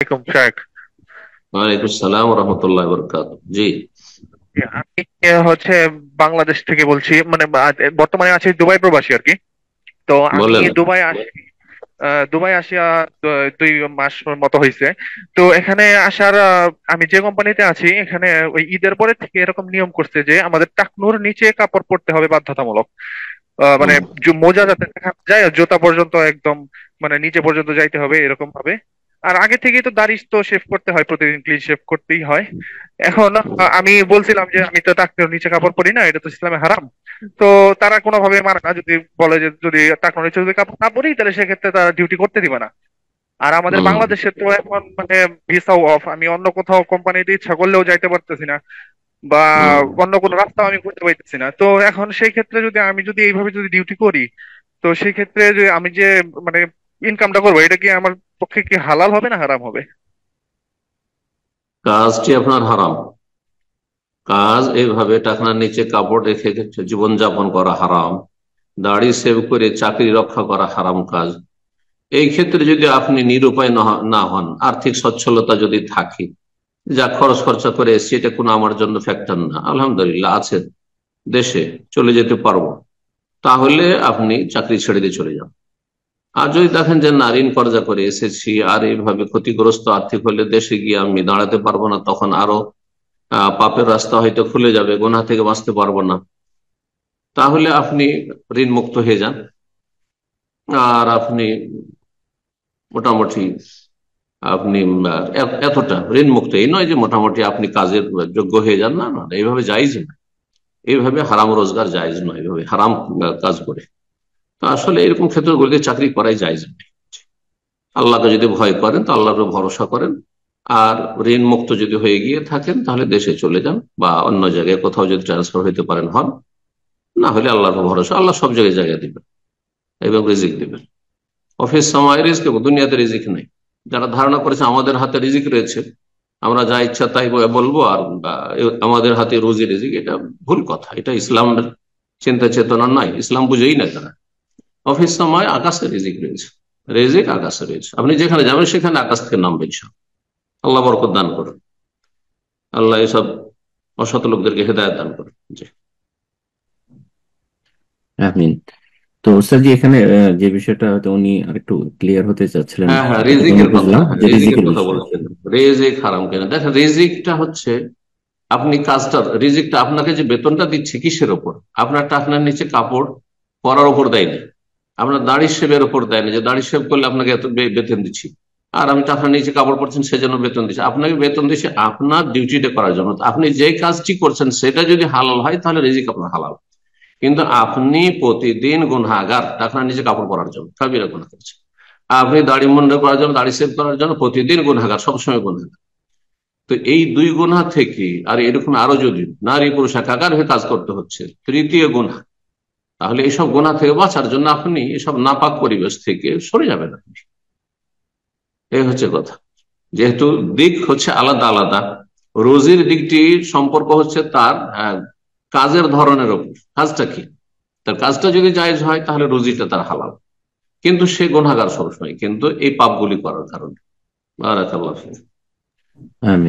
আলাইকুম শায়েখ। ওয়ালাইকুম সালাম রহমতুল্লাহ বরকাত। জি, আমি হচ্ছে বাংলাদেশ থেকে বলছি, মানে বর্তমানে আছি দুবাই প্রবাসী আর কি। তো আমি বলেন। দুবাই আসি, দুবাই আসিয়া 2 মাস মতো হয়েছে। তো এখানে আসার আমি যে কোম্পানিতে আছি এখানে ওই ঈদের পরে থেকে এরকম নিয়ম করছে যে আমাদের টাকনুর নিচে কাপড় পরতে হবে বাধ্যতামূলক। মানে হুম, মোজা যাতে দেখা না যায়, আর জুতা পর্যন্ত একদম মানে নিচে পর্যন্ত যাইতে হবে এরকম ভাবে। আর আগে থেকেই তো দাড়ি তো শেভ করতে হয়, প্রতিদিন ক্লিন শেভ করতেই হয়। এখন আমি বলছিলাম যে আমি তো টাকনুর নিচে কাপড় পরি না, এটা তো ইসলামে হারাম। তো তারা কোনোভাবে মানে না, যদি বলে যে যদি টাকনুর নিচে যদি কাপড় না পরি তাহলে সেক্ষেত্রে তারা ডিউটি করতে দিবে না। আর আমাদের হুম, বাংলাদেশে তো এখন মানে ভিসাও অফ, আমি অন্য কোথাও কোম্পানিতে ইচ্ছা করলেও যাইতে পারতেছি না, বা হুম। অন্য কোনো রাস্তা আমি করতে পারতেছি না। তো এখন সেই ক্ষেত্রে যদি আমি যদি এইভাবে যদি ডিউটি করি, তো সেই ক্ষেত্রে যে আমি যে মানে ইনকামটা করবো, এটা কি আমার পক্ষে কি হালাল হবে না হারাম হবে? কাজটি আপনার হারাম। কাজ এইভাবে টাকনার নিচে কাপড় রেখে জীবন যাপন করা হারাম। দাড়ি সেভ করে চাকরি রক্ষা করা হারাম কাজ। এই ক্ষেত্রে যদি আপনি নিরুপায় না হন, আর্থিক সচ্ছলতা যদি থাকে, যা খরচ খরচা করে এসছি এটা কোনো আমার জন্য ফ্যাক্টর না, আলহামদুলিল্লাহ আছে দেশে, চলে যেতে পারবো, তাহলে আপনি চাকরি ছেড়ে দিয়ে চলে যান। আর যদি দেখেন যে না, ঋণ কর্জা করে এসেছি আর এইভাবে ক্ষতিগ্রস্ত আর্থিক হলে দেশে গিয়ে আমি দাঁড়াতে পারবো না, তখন আরো পাপের রাস্তা হয়তো খুলে যাবে, গোনা থেকে বাঁচতে পারবো না, তাহলে আপনি ঋণ মুক্ত হয়ে যান। আর আপনি মোটামুটি আপনি এতটা ঋণ মুক্ত এই নয় যে মোটামুটি আপনি কাজের যোগ্য হয়ে যান, না না, এইভাবে জায়েজ না। এইভাবে হারাম রোজগার জায়েজ নয়, এইভাবে হারাম কাজ করে। তো আসলে এরকম ক্ষেত্রগুলিতে চাকরি করাই জায়েজ নয়। আল্লাহকে যদি ভয় করেন তো আল্লাহর উপর ভরসা করেন। আর ঋণ মুক্ত যদি হয়ে গিয়ে থাকেন তাহলে দেশে চলে যান, বা অন্য জায়গায় কোথাও যদি ট্রান্সফার হইতে পারেন হন। না হলে আল্লাহর উপর ভরসা, আল্লাহ সব জায়গায় জায়গা দিবেন এবং রিজিক দিবেন। অফিস সময় রিজিক এবং দুনিয়াতে রিজিক নেই। যারা ধারণা করেছে আমাদের হাতে রিজিক রয়েছে, আমরা যা ইচ্ছা তাই বলবো, আর আমাদের হাতে রুজি রিজিক, এটা ভুল কথা। এটা ইসলামের চিন্তা চেতনা নয়, ইসলাম বুঝেই না তারা। অফিস সময় আকাশে রিজিক রয়েছে, রিজিক আকাশে রয়েছে, আপনি যেখানে যাবেন সেখানে আকাশ থেকে নামবে ইনশাআল্লাহ। আল্লাহ বরকত দান করুন। আল্লাহ এসব অসৎ লোকদেরকে হেদায়েত দান করুন। জি। আমিন। তো স্যারজি এখানে যে বিষয়টা হয়তো উনি আরেকটু ক্লিয়ার হতে চাচ্ছিলেন, হ্যাঁ, হ্যাঁ, যতটুকু আমি রিজিকের কথা, বুঝলাম হ্যাঁ, যে রিজিকের রিজিকের কথা বিষয়। বলছেন। রিজিক হারাম কেন? দেখেন, রিজিকটা হচ্ছে আপনি কাজটা, রিজিকটা আপনাকে যে বেতনটা দিচ্ছে কিসের ওপর? আপনারটা আপনার নিচে কাপড় পরার ওপর দেয় না, আপনার দাড়ি শেভের ওপর দেয় না, যে দাড়ি শেভ করলে আপনাকে এত বেতন দিচ্ছি। আর আমি তো আপনার নিচে কাপড় পরছেন সেজন্য বেতন দিচ্ছি, আপনাকে বেতন দিচ্ছি আপনার ডিউটিটা করার জন্য। তো আপনি যে কাজটি করছেন সেটা যদি হালাল হয় তাহলে রিজিক আপনার হালাল। কিন্তু আপনি প্রতিদিন গুনহাগার, আপনার নিচে কাপড় পরার জন্য কাবিরা গুনাহ করছেন। আপনি দাড়ি মুন্ডা করার জন্য, দাড়ি সেভ করার জন্য প্রতিদিন গুনহাগার, সবসময় গুনহাগার। তো এই দুই গুনাহ থেকে, আর এরকম আরো যদি নারী পুরুষ একাকার হয়ে কাজ করতে হচ্ছে, তৃতীয় গুনাহ, তাহলে এইসব গুনাহ থেকে বাঁচার জন্য আপনি এসব নাপাক পরিবেশ থেকে সরে যাবেন আপনি। এই হচ্ছে কথা। যেহেতু দিক হচ্ছে আলাদা আলাদা, রোজির দিকটি সম্পর্ক হচ্ছে তার কাজের ধরনের ওপর। কাজটা কি? তার কাজটা যদি জায়েজ হয় তাহলে রুজিটা তার হালাল, কিন্তু সে গুনাহগার সবসময়, কিন্তু এই পাপগুলি করার কারণে। বারাকাল্লাহ ফিক। আমিন।